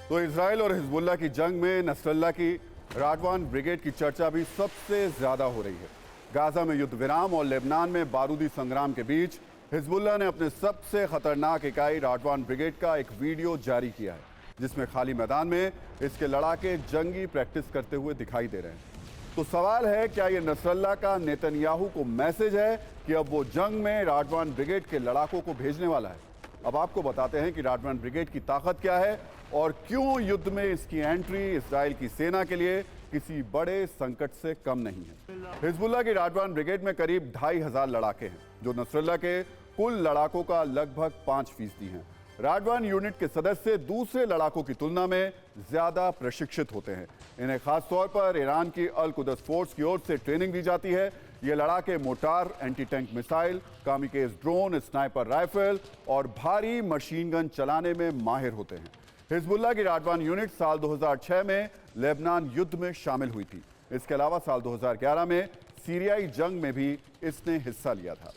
तो इजराइल और हिजबुल्लाह की जंग में नसरल्लाह की राडवान ब्रिगेड की चर्चा भी सबसे ज्यादा हो रही है। गाजा में युद्ध विराम और लेबनान में बारूदी संग्राम के बीच हिजबुल्लाह ने अपने सबसे खतरनाक इकाई राडवान ब्रिगेड का एक वीडियो जारी किया है, जिसमें खाली मैदान में इसके लड़ाके जंगी प्रैक्टिस करते हुए दिखाई दे रहे हैं। तो सवाल है, क्या ये नसरल्लाह का नेतन्याहू को मैसेज है कि अब वो जंग में राडवान ब्रिगेड के लड़ाकों को भेजने वाला है? अब आपको बताते हैं कि राडवान ब्रिगेड की ताकत क्या है और क्यों युद्ध में इसकी एंट्री इजराइल की सेना के लिए किसी बड़े संकट से कम नहीं है। हिजबुल्लाह की राडवान ब्रिगेड में करीब 2500 लड़ाके हैं, जो नसरल्लाह के कुल लड़ाकों का लगभग 5% हैं। राडवान यूनिट के सदस्य दूसरे लड़ाकों की तुलना में ज्यादा प्रशिक्षित होते हैं। इन्हें खासतौर पर ईरान की अल कुदस फोर्स की ओर से ट्रेनिंग दी जाती है। ये लड़ाके mortar, anti tank missile, kamikaze drone, sniper rifle और भारी मशीन गन चलाने में माहिर होते हैं। हिजबुल्लाह की राडवान यूनिट साल 2006 में लेबनान युद्ध में शामिल हुई थी। इसके अलावा साल 2011 में सीरियाई जंग में भी इसने हिस्सा लिया था।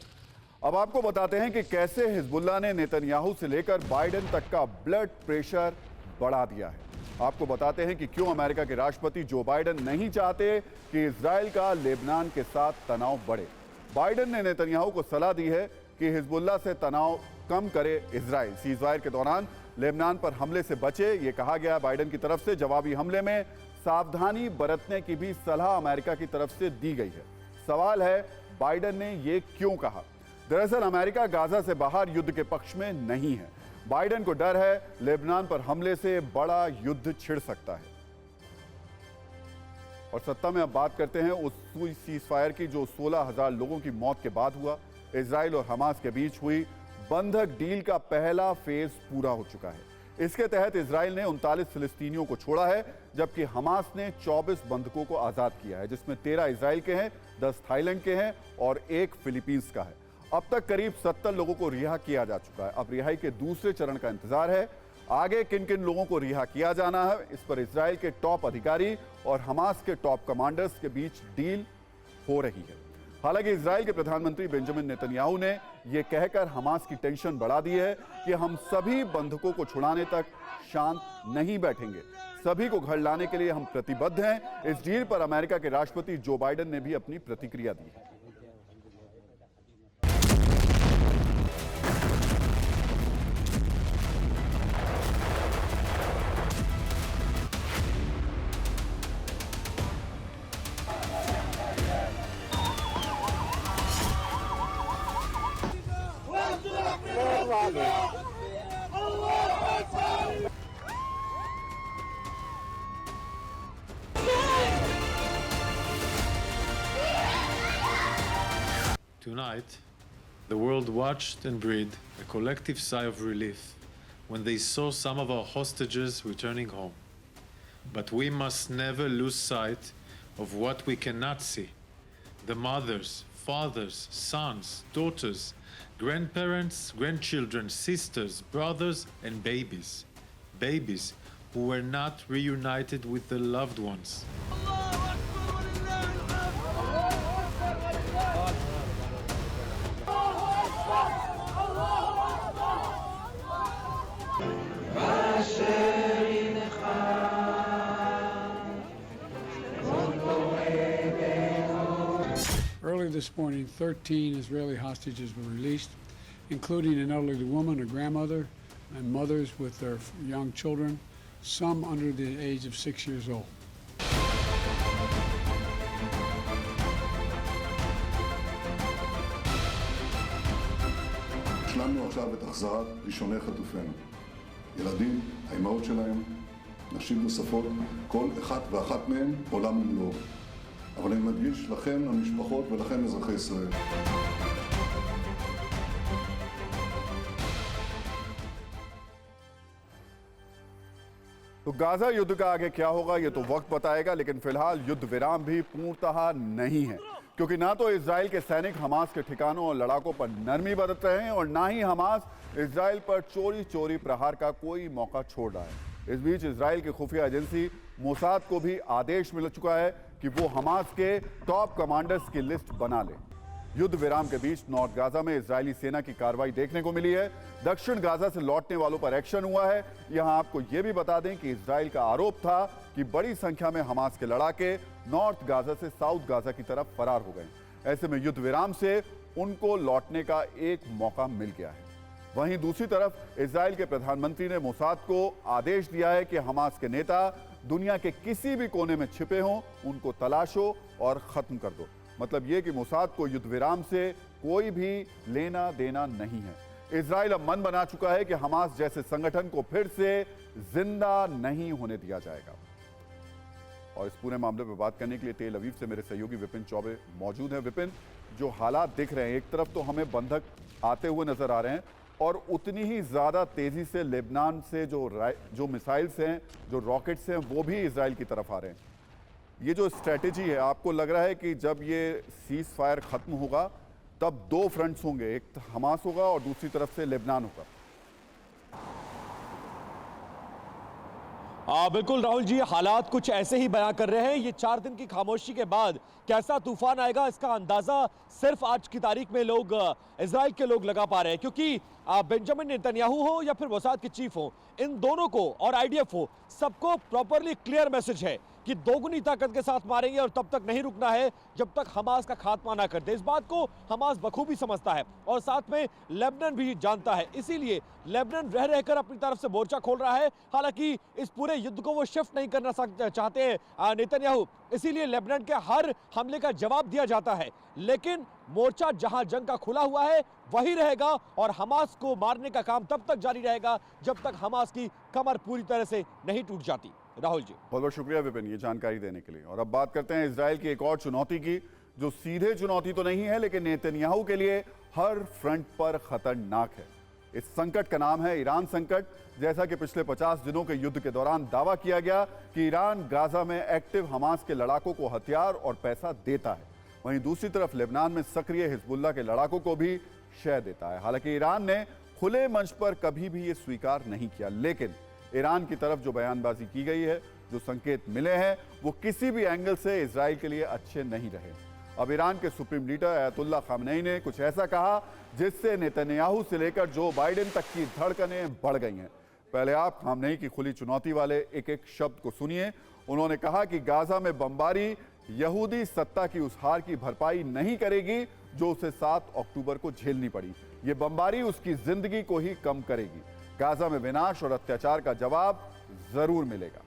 अब आपको बताते हैं कि कैसे हिजबुल्लाह ने नेतन्याहू से लेकर बाइडेन तक का ब्लड प्रेशर बढ़ा दिया है। आपको बताते हैं कि क्यों अमेरिका के राष्ट्रपति जो बाइडेन नहीं चाहते कि इजराइल का लेबनान के साथ तनाव बढ़े। बाइडेन ने नेतन्याहू को सलाह दी है कि हिजबुल्लाह से तनाव कम करे इजराइल। सीजफायर के दौरान लेबनान पर हमले से बचे, ये कहा गया बाइडेन की तरफ से। जवाबी हमले में सावधानी बरतने की भी सलाह अमेरिका की तरफ से दी गई है। सवाल है, बाइडेन ने ये क्यों कहा? दरअसल अमेरिका गाजा से बाहर युद्ध के पक्ष में नहीं है। बाइडेन को डर है लेबनान पर हमले से बड़ा युद्ध छिड़ सकता है। और सत्ता में अब बात करते हैं उस सीजफायर की जो 16,000 लोगों की मौत के बाद हुआ। इजराइल और हमास के बीच हुई बंधक डील का पहला फेज पूरा हो चुका है। इसके तहत इजराइल ने 39 फिलिस्तीनियों को छोड़ा है, जबकि हमास ने 24 बंधकों को आजाद किया है, जिसमें 13 इजराइल के हैं, 10 थाईलैंड के हैं और 1 फिलीपींस का है। अब तक करीब 70 लोगों को रिहा किया जा चुका है। अब रिहाई के दूसरे चरण का इंतजार है। आगे किन किन लोगों को रिहा किया जाना है, इस पर इजराइल के टॉप अधिकारी और हमास के टॉप कमांडर्स के बीच डील हो रही है। हालांकि इजराइल के प्रधानमंत्री बेंजामिन नेतन्याहू ने यह कहकर हमास की टेंशन बढ़ा दी है कि हम सभी बंधकों को छुड़ाने तक शांत नहीं बैठेंगे। सभी को घर लाने के लिए हम प्रतिबद्ध हैं। इस डील पर अमेरिका के राष्ट्रपति जो बाइडेन ने भी अपनी प्रतिक्रिया दी है। Tonight, the world watched and breathed a collective sigh of relief when they saw some of our hostages returning home. But we must never lose sight of what we cannot see. The mothers, fathers, sons, daughters, grandparents, grandchildren, sisters, brothers, and babies. Babies who were not reunited with their loved ones. Early this morning, 13 Israeli hostages were released, including an elderly woman, a grandmother, and mothers with their young children, some under the age of 6 years old. השלמנו עכשיו את החזרת ראשוני חטופינו. ילדים, האימהות שלהם, נשים נוספות, כל אחת ואחת מהן עולם ומלואו. אבל אני מדגיש לכם, המשפחות ולכם אזרחי ישראל. तो Gaza युद्ध का आगे क्या होगा ये तो वक्त बताएगा, लेकिन फिलहाल युद्ध विराम भी पूर्णतः नहीं है, क्योंकि ना तो इजराइल के सैनिक हमास के ठिकानों और लड़ाकों पर नरमी बरत रहे हैं और ना ही हमास इजराइल पर चोरी चोरी प्रहार का कोई मौका छोड़ रहा है। इस बीच इजराइल की खुफिया एजेंसी मोसाद को भी आदेश मिल चुका है कि वो हमास के टॉप कमांडर्स की लिस्ट बना ले। युद्ध विराम के बीच नॉर्थ गाजा में इजरायली सेना की कार्रवाई देखने को मिली है। दक्षिण गाजा से लौटने वालों पर एक्शन हुआ है। यहां आपको यह भी बता दें कि इजराइल का आरोप था कि बड़ी संख्या में हमास के लड़ाके नॉर्थ गाजा से साउथ गाजा की तरफ फरार हो गए। ऐसे में युद्ध विराम से उनको लौटने का एक मौका मिल गया है। वहीं दूसरी तरफ इजराइल के प्रधानमंत्री ने मोसाद को आदेश दिया है कि हमास के नेता दुनिया के किसी भी कोने में छिपे हों, उनको तलाशो और खत्म कर दो। मतलब यह कि मोसाद को युद्ध विराम से कोई भी लेना देना नहीं है। इजराइल अब मन बना चुका है कि हमास जैसे संगठन को फिर से जिंदा नहीं होने दिया जाएगा। और इस पूरे मामले पर बात करने के लिए तेल अवीव से मेरे सहयोगी विपिन चौबे मौजूद हैं। विपिन, जो हालात दिख रहे हैं, एक तरफ तो हमें बंधक आते हुए नजर आ रहे हैं और उतनी ही ज्यादा तेजी से लेबनान से जो मिसाइल्स हैं, जो रॉकेट्स हैं, वो भी इजराइल की तरफ आ रहे हैं। ये जो स्ट्रेटेजी है, आपको लग रहा है कि जब ये सीज फायर खत्म होगा तब दो फ्रंट्स होंगे, एक हमास होगा और दूसरी तरफ से लेबनान होगा? बिल्कुल राहुल जी, हालात कुछ ऐसे ही बयां कर रहे हैं। ये 4 दिन की खामोशी के बाद कैसा तूफान आएगा, इसका अंदाजा सिर्फ आज की तारीख में लोग इजराइल के लोग लगा पा रहे हैं, क्योंकि बेंजामिन नेतन्याहू हो या फिर मोसाद के चीफ हो, इन दोनों को और आईडीएफ हो, सबको प्रॉपरली क्लियर मैसेज है कि दोगुनी ताकत के साथ मारेंगे और तब तक नहीं रुकना है जब तक हमास का खात्मा ना कर दे। इस बात को हमास बखूबी समझता है और साथ में लेबनान भी जानता है, इसीलिए लेबनान रह रहकर अपनी तरफ से मोर्चा खोल रहा है। हालांकि इस पूरे युद्ध को वो शिफ्ट नहीं करना चाहते हैं नेतन्याहू, इसीलिए लेबनान के हर हमले का जवाब दिया जाता है। लेकिन मोर्चा जहां जंग का खुला हुआ है वही रहेगा और हमास को मारने का काम तब तक जारी रहेगा जब तक हमास की कमर पूरी तरह से नहीं टूट जाती। राहुल जी, बहुत बहुत शुक्रिया विपिन ये जानकारी देने के लिए। और अब बात करते हैं इजराइल की एक और चुनौती की, जो सीधे चुनौती तो नहीं है लेकिन नेतन्याहू के लिए हर फ्रंट पर खतरनाक है। इस संकट का नाम है ईरान संकट। जैसा कि पिछले 50 दिनों के युद्ध के दौरान दावा किया गया कि ईरान गाजा में एक्टिव हमास के लड़ाकों को हथियार और पैसा देता है, वहीं दूसरी तरफ लेबनान में सक्रिय हिजबुल्लाह के लड़ाकों को भी शय देता है। हालांकि ईरान ने खुले मंच पर कभी भी ये स्वीकार नहीं किया, लेकिन ईरान की तरफ जो बयानबाजी की गई है, जो संकेत मिले हैं, वो किसी भी एंगल से इजराइल के लिए अच्छे नहीं रहे। अब ईरान के सुप्रीम लीडर अयतुल्ला खामनेई ने कुछ ऐसा कहा जिससे नेतन्याहू से लेकर जो बाइडेन तक की धड़कनें बढ़ गई हैं। पहले आप खामनेई की खुली चुनौती वाले एक एक शब्द को सुनिए। उन्होंने कहा कि गाजा में बमबारी यहूदी सत्ता की उस हार की भरपाई नहीं करेगी जो उसे 7 अक्टूबर को झेलनी पड़ी। ये बमबारी उसकी जिंदगी को ही कम करेगी। गाजा में विनाश और अत्याचार का जवाब जरूर मिलेगा।